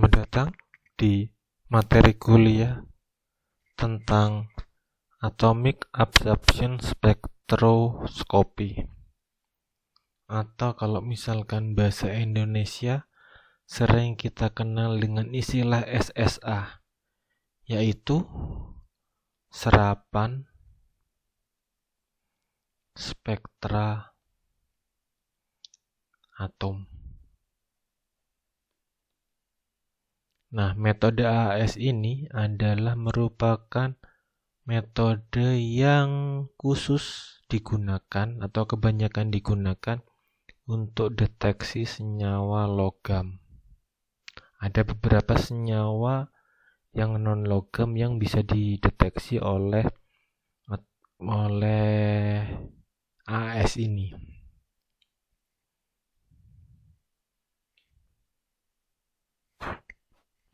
Selamat datang di materi kuliah tentang Atomic Absorption Spectroscopy, atau kalau misalkan bahasa Indonesia sering kita kenal dengan istilah SSA, yaitu serapan spektra atom. Nah, metode AAS ini adalah merupakan metode yang khusus digunakan atau kebanyakan digunakan untuk deteksi senyawa logam. Ada beberapa senyawa yang non-logam yang bisa dideteksi oleh AAS ini.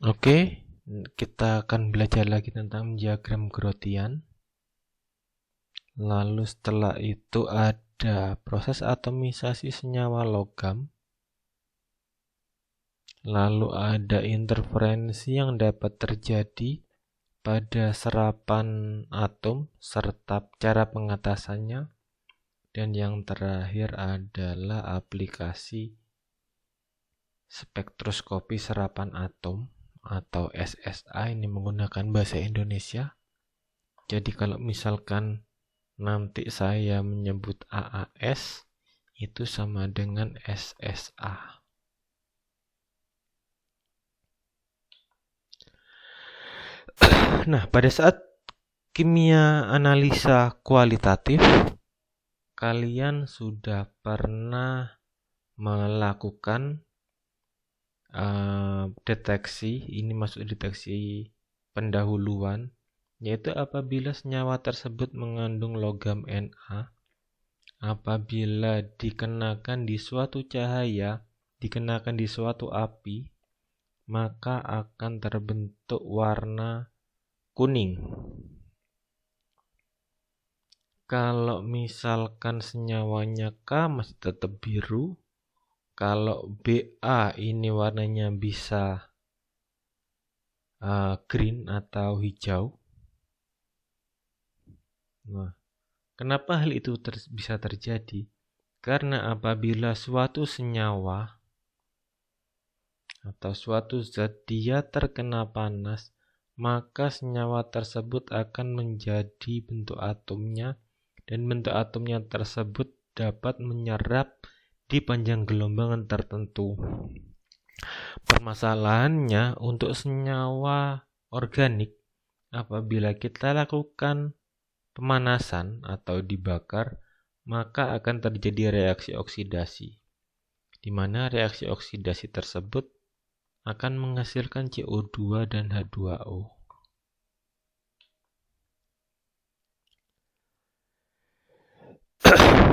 Oke, kita akan belajar lagi tentang diagram Grotian. Lalu setelah itu ada proses atomisasi senyawa logam. Lalu ada interferensi yang dapat terjadi pada serapan atom serta cara pengatasannya. Dan yang terakhir adalah aplikasi spektroskopi serapan atom atau SSA, ini menggunakan bahasa Indonesia. Jadi kalau misalkan nanti saya menyebut AAS, itu sama dengan SSA. Nah, pada saat kimia analisa kualitatif, kalian sudah pernah melakukan deteksi, ini masuk deteksi pendahuluan, yaitu apabila senyawa tersebut mengandung logam Na, apabila dikenakan di suatu cahaya, dikenakan di suatu api, maka akan terbentuk warna kuning. Kalau misalkan senyawanya K masih tetap biru. Kalau Ba ini warnanya bisa green atau hijau. Nah, kenapa hal itu bisa terjadi? Karena apabila suatu senyawa atau suatu zat dia terkena panas, maka senyawa tersebut akan menjadi bentuk atomnya, dan bentuk atomnya tersebut dapat menyerap di panjang gelombang tertentu. Permasalahannya untuk senyawa organik, apabila kita lakukan pemanasan atau dibakar, maka akan terjadi reaksi oksidasi, di mana reaksi oksidasi tersebut akan menghasilkan CO2 dan H2O.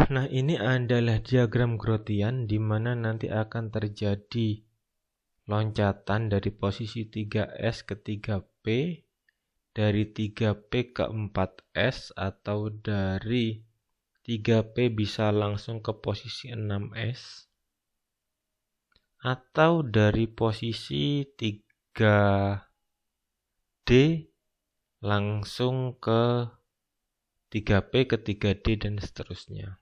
Nah, ini adalah diagram Grotian, di mana nanti akan terjadi loncatan dari posisi 3S ke 3P, dari 3P ke 4S, atau dari 3P bisa langsung ke posisi 6S, atau dari posisi 3D langsung ke 3P ke 3D dan seterusnya.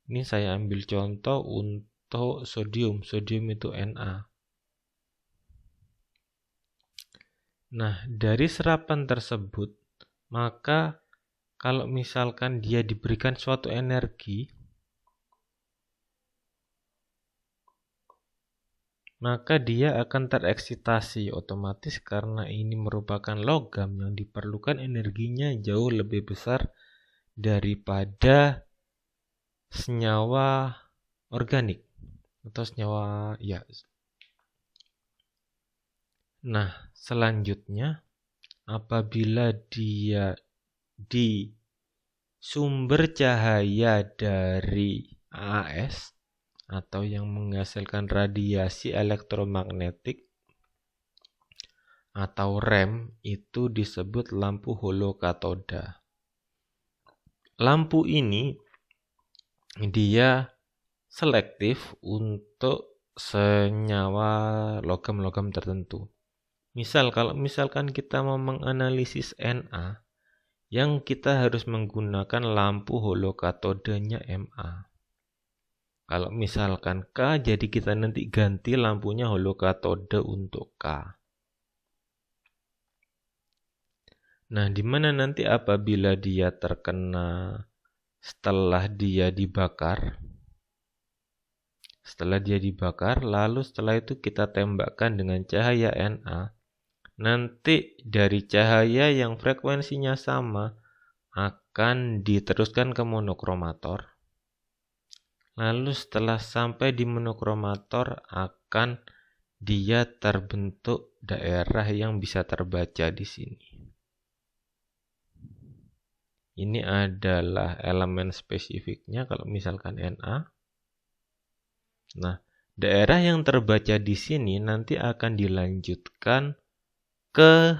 Ini saya ambil contoh untuk sodium. Sodium itu Na. Nah, dari serapan tersebut, maka kalau misalkan dia diberikan suatu energi, maka dia akan tereksitasi otomatis, karena ini merupakan logam yang diperlukan energinya jauh lebih besar daripada senyawa organik atau senyawa Nah, selanjutnya apabila dia di sumber cahaya dari AAS atau yang menghasilkan radiasi elektromagnetik atau REM, itu disebut lampu holokatoda. Lampu ini dia selektif untuk senyawa logam-logam tertentu. Kalau misalkan kita mau menganalisis Na, yang kita harus menggunakan lampu holokatodenya Ma. Kalau misalkan K, jadi kita nanti ganti lampunya holokatode untuk K. Nah, di mana nanti apabila dia terkena setelah dia dibakar, lalu setelah itu kita tembakkan dengan cahaya Na, nanti dari cahaya yang frekuensinya sama akan diteruskan ke monokromator. Lalu setelah sampai di monokromator akan dia terbentuk daerah yang bisa terbaca di sini. Ini adalah elemen spesifiknya kalau misalkan Na. Nah, daerah yang terbaca di sini nanti akan dilanjutkan ke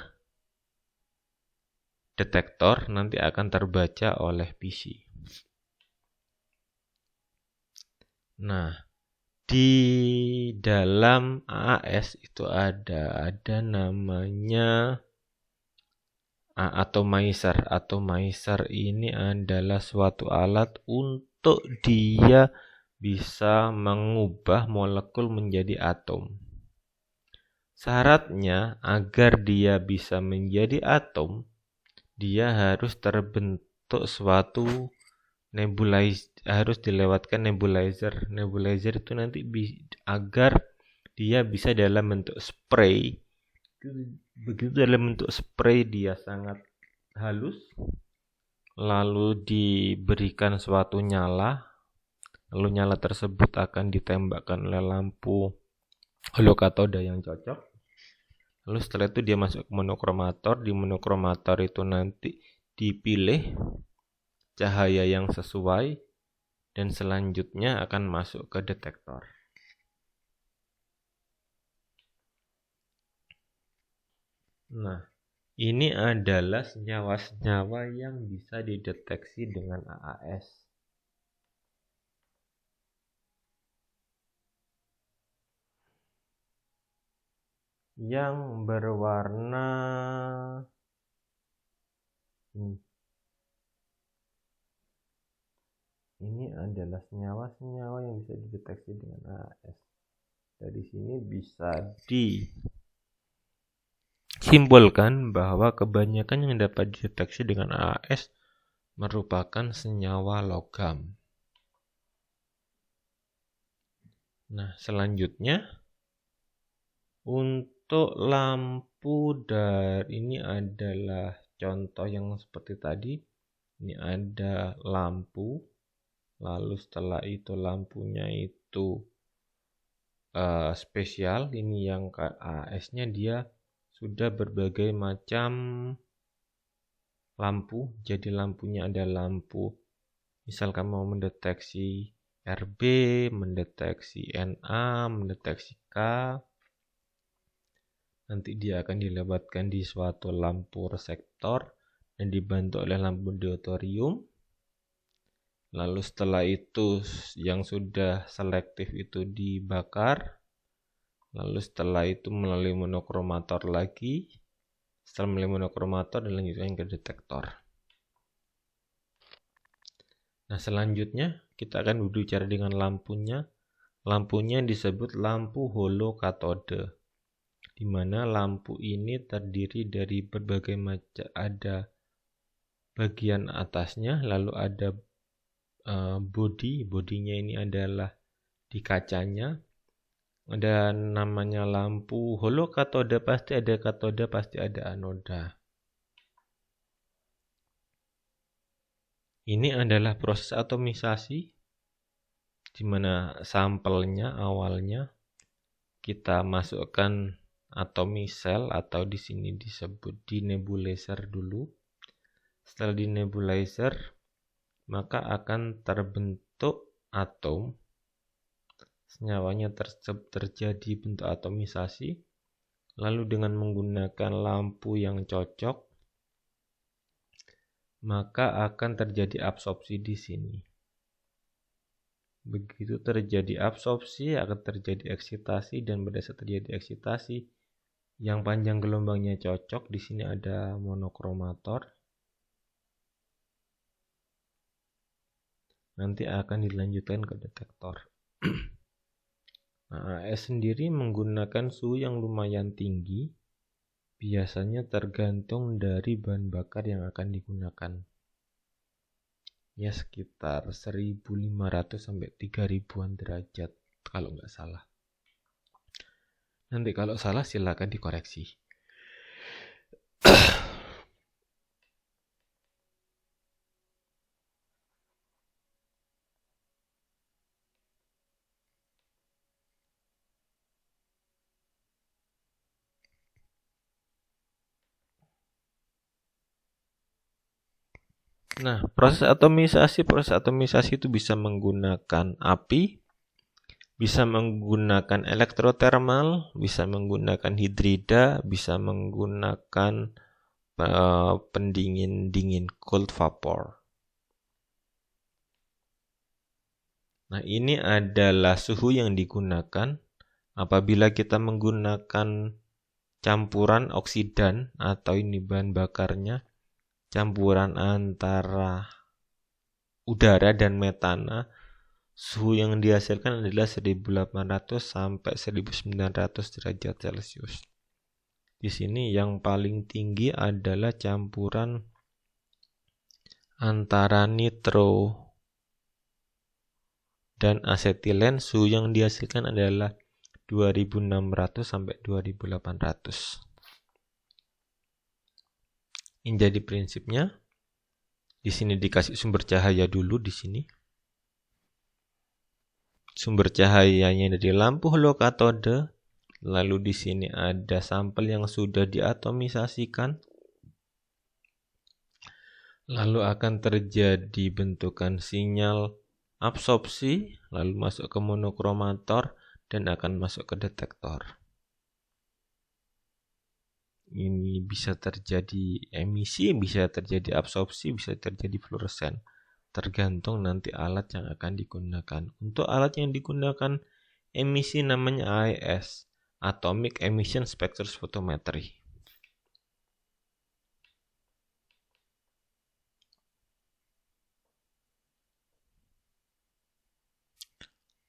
detektor, nanti akan terbaca oleh PC. Nah, di dalam AAS itu ada namanya atomizer. Atomizer ini adalah suatu alat untuk dia bisa mengubah molekul menjadi atom. Syaratnya agar dia bisa menjadi atom, dia harus terbentuk suatu nebulizer, harus dilewatkan nebulizer. Nebulizer itu nanti agar dia bisa dalam bentuk spray. Begitu dalam bentuk spray dia sangat halus, lalu diberikan suatu nyala, lalu nyala tersebut akan ditembakkan oleh lampu holokatode yang cocok. Lalu setelah itu dia masuk ke monokromator. Di monokromator itu nanti dipilih cahaya yang sesuai dan selanjutnya akan masuk ke detektor. Nah, ini adalah senyawa-senyawa yang bisa dideteksi dengan AAS. Yang berwarna ini adalah senyawa-senyawa yang bisa dideteksi dengan AAS. Dari sini bisa disimbolkan bahwa kebanyakan yang dapat dideteksi dengan AAS merupakan senyawa logam. Nah, selanjutnya untuk lampu ini adalah contoh yang seperti tadi. Ini ada lampu, lalu setelah itu lampunya itu spesial. Ini yang AS-nya dia sudah berbagai macam lampu. Jadi lampunya ada lampu, misalkan mau mendeteksi RB, mendeteksi Na, mendeteksi K. Nanti dia akan dilewatkan di suatu lampu reseptor dan dibantu oleh lampu deuterium. Lalu setelah itu yang sudah selektif itu dibakar. Lalu setelah itu melalui monokromator lagi. Setelah melalui monokromator dilanjutkan ke detektor. Nah, selanjutnya kita akan berbicara dengan lampunya. Lampunya disebut lampu holokatode, di mana lampu ini terdiri dari berbagai macam, ada bagian atasnya, lalu ada bodinya ini adalah di kacanya, ada namanya lampu holokatode, pasti ada katode, pasti ada anoda. Ini adalah proses atomisasi, di mana sampelnya awalnya kita masukkan atomisel atau di sini disebut di nebulizer dulu. Setelah di nebulizer, maka akan terbentuk atom. Senyawanya terjadi bentuk atomisasi. Lalu dengan menggunakan lampu yang cocok, maka akan terjadi absorpsi di sini. Begitu terjadi absorpsi akan terjadi eksitasi, dan pada saat terjadi eksitasi yang panjang gelombangnya cocok, di sini ada monokromator. Nanti akan dilanjutkan ke detektor. Nah, AS sendiri menggunakan suhu yang lumayan tinggi, biasanya tergantung dari bahan bakar yang akan digunakan. Ya sekitar 1500 sampai 3000-an derajat kalau nggak salah. Nanti kalau salah silakan dikoreksi. Nah, proses atomisasi itu bisa menggunakan api, bisa menggunakan elektrotermal, bisa menggunakan hidrida, bisa menggunakan pendingin dingin cold vapor. Nah, ini adalah suhu yang digunakan apabila kita menggunakan campuran oksidan atau ini bahan bakarnya, campuran antara udara dan metana. Suhu yang dihasilkan adalah 1800 sampai 1900 derajat Celcius. Di sini yang paling tinggi adalah campuran antara nitro dan asetilen. Suhu yang dihasilkan adalah 2600 sampai 2800. Ini jadi prinsipnya. Di sini dikasih sumber cahaya dulu di sini. Sumber cahayanya dari lampu holokatode. Lalu di sini ada sampel yang sudah diatomisasikan. Lalu akan terjadi bentukan sinyal absorpsi, lalu masuk ke monokromator dan akan masuk ke detektor. Ini bisa terjadi emisi, bisa terjadi absorpsi, bisa terjadi fluoresen. Tergantung nanti alat yang akan digunakan. Untuk alat yang digunakan emisi namanya AES, Atomic Emission Spectrophotometry.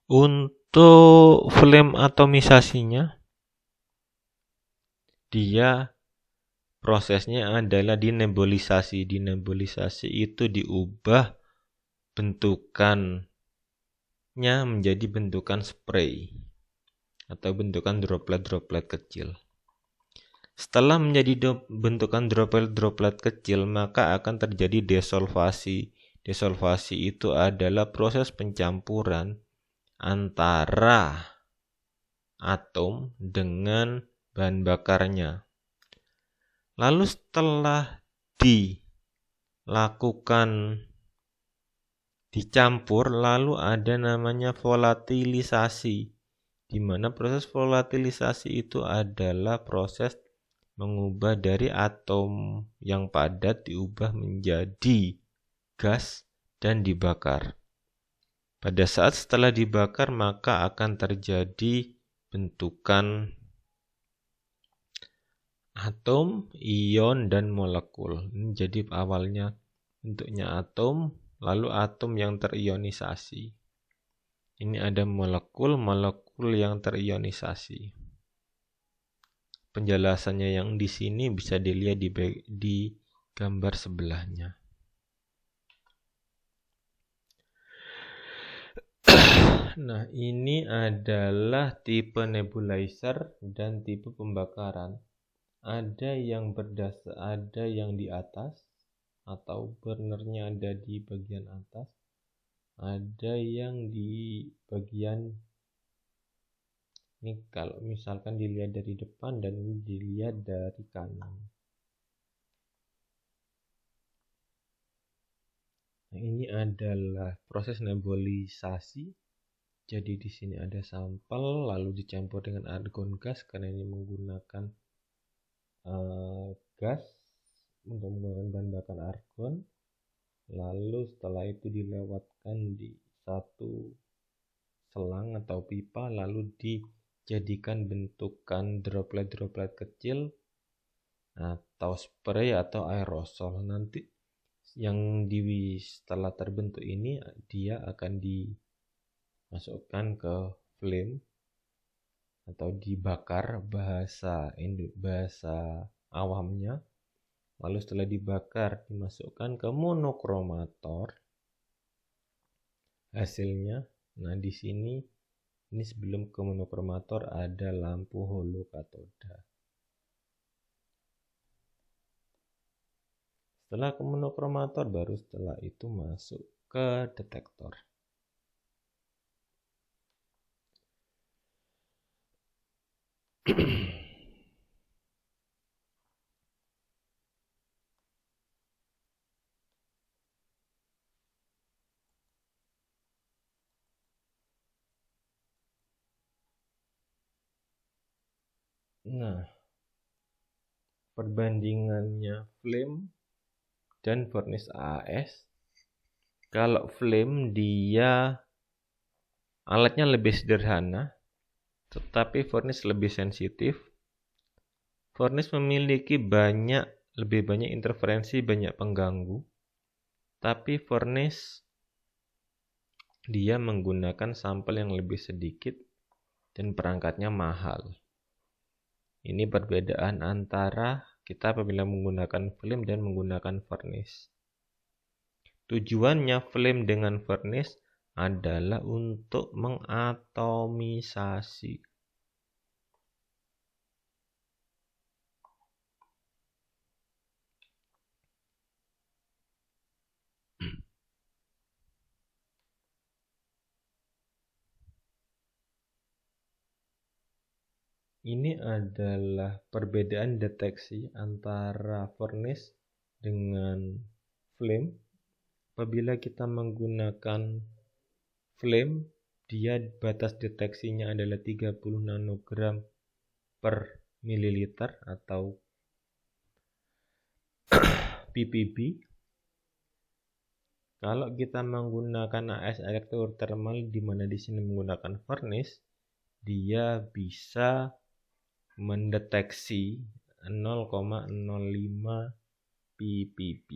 Untuk flame atomisasinya, dia prosesnya adalah dinebulisasi. Dinebulisasi itu diubah bentukannya menjadi bentukan spray atau bentukan droplet-droplet kecil. Setelah menjadi bentukan droplet-droplet kecil, maka akan terjadi desolvasi. Desolvasi itu adalah proses pencampuran antara atom dengan bahan bakarnya. Lalu setelah dicampur, lalu ada namanya volatilisasi, di mana proses volatilisasi itu adalah proses mengubah dari atom yang padat diubah menjadi gas dan dibakar. Pada saat setelah dibakar, maka akan terjadi bentukan atom, ion, dan molekul. Ini jadi awalnya bentuknya atom, lalu atom yang terionisasi. Ini ada molekul yang terionisasi. Penjelasannya yang di sini bisa dilihat di gambar sebelahnya. Nah, ini adalah tipe nebulizer dan tipe pembakaran. Ada yang di atas atau burnernya ada di bagian atas. Ada yang di bagian ini, kalau misalkan dilihat dari depan dan ini dilihat dari kanan. Nah, ini adalah proses nebulisasi. Jadi di sini ada sampel lalu dicampur dengan argon gas karena ini menggunakan gas untuk menggunakan bahan bakar argon. Lalu setelah itu dilewatkan di satu selang atau pipa lalu dijadikan bentukan droplet-droplet kecil atau spray atau aerosol. Nanti yang setelah terbentuk ini dia akan dimasukkan ke flame atau dibakar bahasa awamnya. Lalu setelah dibakar dimasukkan ke monokromator hasilnya. Nah, di sini ini sebelum ke monokromator ada lampu holokatoda. Setelah ke monokromator baru setelah itu masuk ke detektor. Nah, perbandingannya flame dan furnace AAS. Kalau flame dia alatnya lebih sederhana, tetapi furnace lebih sensitif. Furnace memiliki lebih banyak interferensi, banyak pengganggu. Tapi furnace dia menggunakan sampel yang lebih sedikit dan perangkatnya mahal. Ini perbedaan antara kita apabila menggunakan flame dan menggunakan furnace. Tujuannya flame dengan furnace adalah untuk mengatomisasi. Ini adalah perbedaan deteksi antara furnace dengan flame. Apabila kita menggunakan flame, dia batas deteksinya adalah 30 nanogram per mililiter atau ppb. Kalau kita menggunakan AS elektrothermal, di mana di sini menggunakan furnace, dia bisa mendeteksi 0,05 ppb.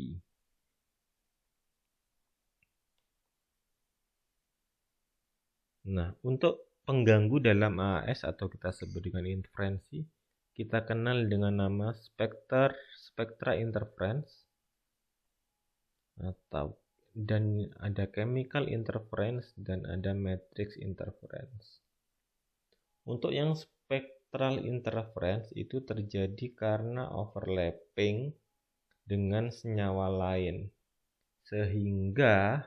Nah, untuk pengganggu dalam AAS atau kita sebut dengan interferensi, kita kenal dengan nama spectra interference dan ada chemical interference dan ada matrix interference. Untuk yang spectral interference itu terjadi karena overlapping dengan senyawa lain, sehingga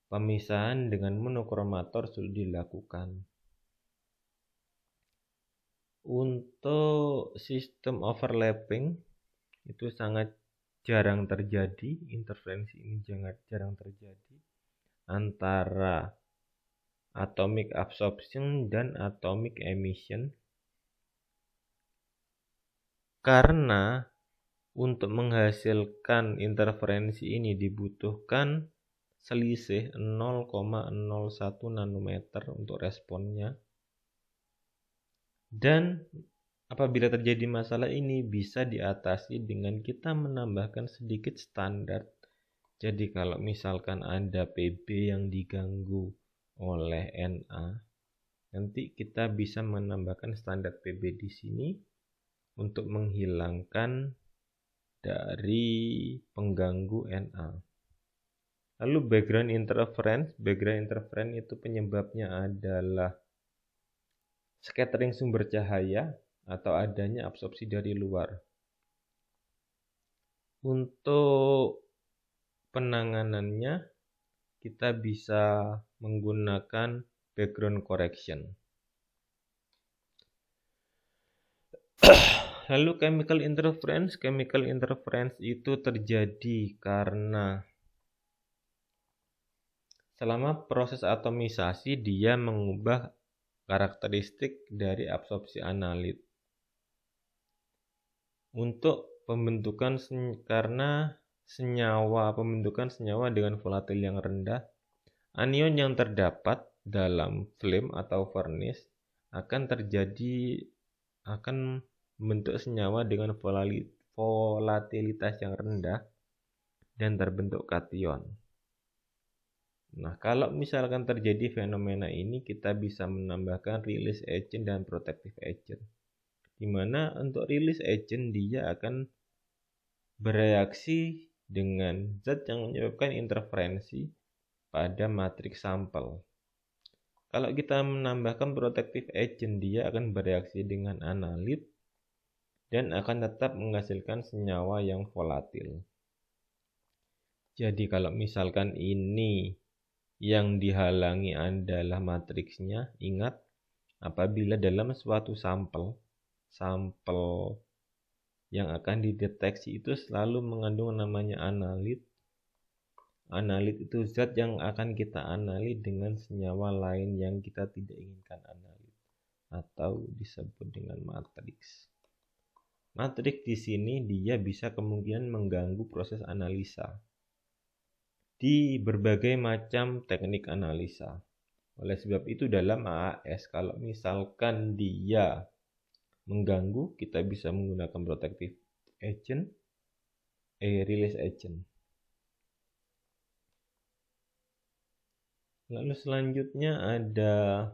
pemisahan dengan monokromator sudah dilakukan. Untuk sistem overlapping itu sangat jarang terjadi, interferensi ini jarang terjadi antara atomic absorption dan atomic emission, karena untuk menghasilkan interferensi ini dibutuhkan selisih 0,01 nanometer untuk responnya. Dan apabila terjadi masalah ini bisa diatasi dengan kita menambahkan sedikit standar. Jadi kalau misalkan ada PB yang diganggu oleh Na, nanti kita bisa menambahkan standar PB di sini untuk menghilangkan dari pengganggu Na. Lalu background interference itu penyebabnya adalah scattering sumber cahaya atau adanya absorpsi dari luar. Untuk penanganannya kita bisa menggunakan background correction. Lalu chemical interference itu terjadi karena selama proses atomisasi dia mengubah karakteristik dari absorpsi analit. Untuk pembentukan senyawa dengan volatil yang rendah, anion yang terdapat dalam flame atau furnace akan membentuk senyawa dengan volatilitas yang rendah dan terbentuk kation. Nah, kalau misalkan terjadi fenomena ini, kita bisa menambahkan release agent dan protective agent. Di mana untuk release agent dia akan bereaksi dengan zat yang menyebabkan interferensi pada matriks sampel. Kalau kita menambahkan protective agent, dia akan bereaksi dengan analit dan akan tetap menghasilkan senyawa yang volatil. Jadi kalau misalkan ini yang dihalangi adalah matriksnya, ingat apabila dalam suatu sampel yang akan dideteksi itu selalu mengandung namanya analit. Analit itu zat yang akan kita analit dengan senyawa lain yang kita tidak inginkan analit atau disebut dengan matriks. Matriks di sini dia bisa kemungkinan mengganggu proses analisa di berbagai macam teknik analisa. Oleh sebab itu dalam AAS kalau misalkan dia mengganggu, kita bisa menggunakan protective agent, release agent. Lalu selanjutnya ada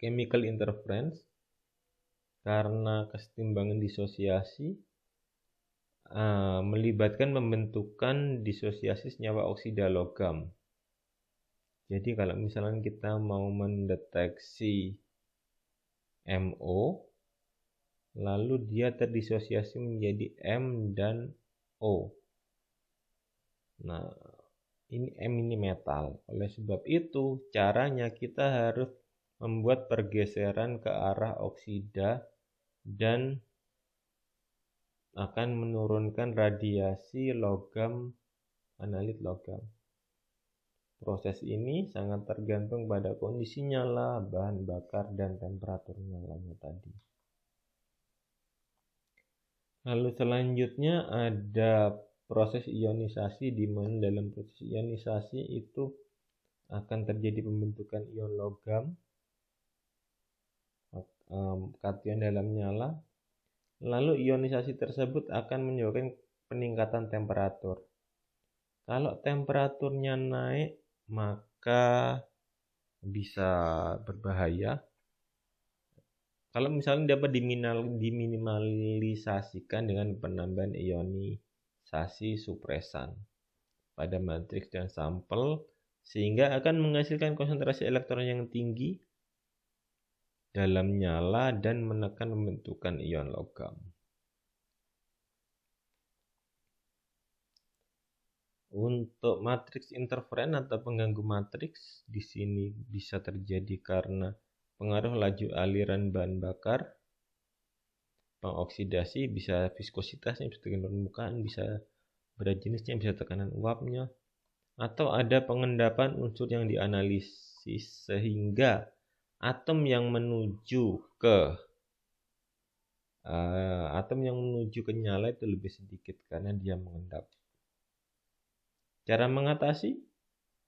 chemical interference karena kesetimbangan disosiasi melibatkan pembentukan disosiasi senyawa oksida logam. Jadi kalau misalnya kita mau mendeteksi MO, lalu dia terdisosiasi menjadi M dan O. Nah, M ini metal. Oleh sebab itu, caranya kita harus membuat pergeseran ke arah oksida dan akan menurunkan radiasi logam, analit logam. Proses ini sangat tergantung pada kondisi nyala, bahan bakar, dan temperatur nyalanya tadi. Lalu selanjutnya ada proses ionisasi, di mana dalam proses ionisasi itu akan terjadi pembentukan ion logam, kation dalam nyala. Lalu ionisasi tersebut akan menyebabkan peningkatan temperatur. Kalau temperaturnya naik, maka bisa berbahaya. Kalau misalnya dapat diminimalisasikan dengan penambahan ionisasi supresan pada matriks dan sampel, sehingga akan menghasilkan konsentrasi elektron yang tinggi dalam nyala dan menekan pembentukan ion logam. Untuk matriks interferen atau pengganggu matriks, di sini bisa terjadi karena pengaruh laju aliran bahan bakar, pengoksidasi, bisa viskositasnya, bisa tekanan permukaan, bisa berat jenisnya, bisa tekanan uapnya, atau ada pengendapan unsur yang dianalisis sehingga atom yang menuju ke nyala itu lebih sedikit karena dia mengendap. Cara mengatasi,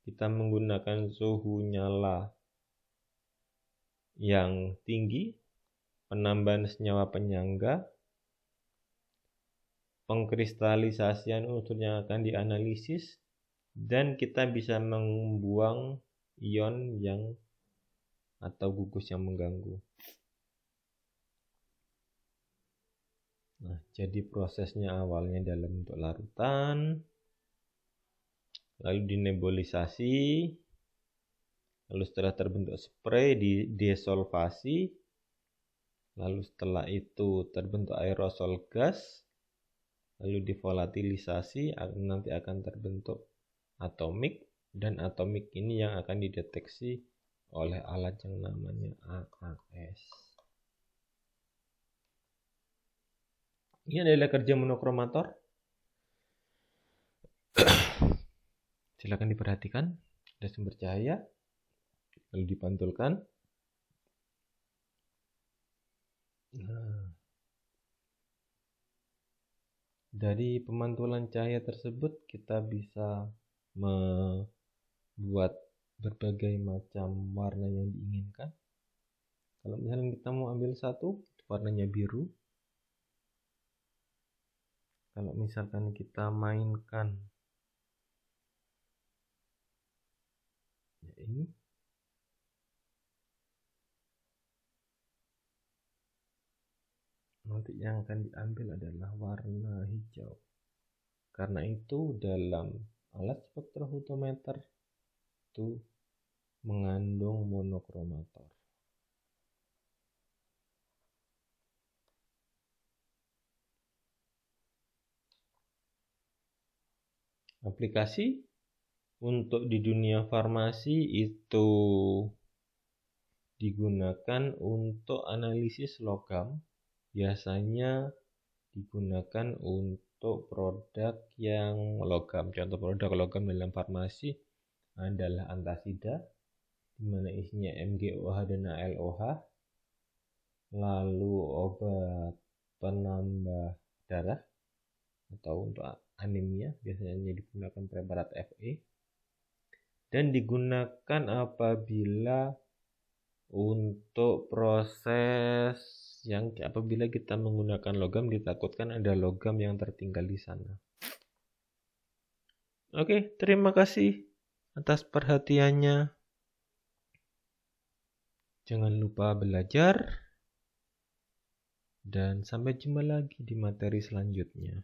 kita menggunakan suhu nyala yang tinggi, penambahan senyawa penyangga, pengkristalisasian unsur yang akan dianalisis, dan kita bisa membuang ion atau gugus yang mengganggu. Nah, jadi prosesnya awalnya dalam bentuk larutan, lalu dinebulisasi, lalu setelah terbentuk spray didesolvasi, lalu setelah itu terbentuk aerosol gas, lalu divolatilisasi, nanti akan terbentuk atomik, dan atomik ini yang akan dideteksi oleh alat yang namanya AAS. Ini adalah kerja monokromator. Silakan diperhatikan, ada sumber cahaya, lalu dipantulkan. Nah, dari pemantulan cahaya tersebut kita bisa membuat berbagai macam warna yang diinginkan. Kalau misalnya kita mau ambil satu, warnanya biru. Kalau misalkan kita mainkan ya ini, nanti yang akan diambil adalah warna hijau. Karena itu dalam alat spektrofotometer itu mengandung monokromator. Aplikasi untuk di dunia farmasi itu digunakan untuk analisis logam. Biasanya digunakan untuk produk yang logam. Contoh produk logam dalam farmasi adalah antasida, di mana isinya MgOH dan AlOH, lalu obat penambah darah atau untuk anemia biasanya digunakan preparat Fe, dan digunakan apabila untuk proses yang apabila kita menggunakan logam ditakutkan ada logam yang tertinggal di sana. Oke, terima kasih atas perhatiannya. Jangan lupa belajar dan sampai jumpa lagi di materi selanjutnya.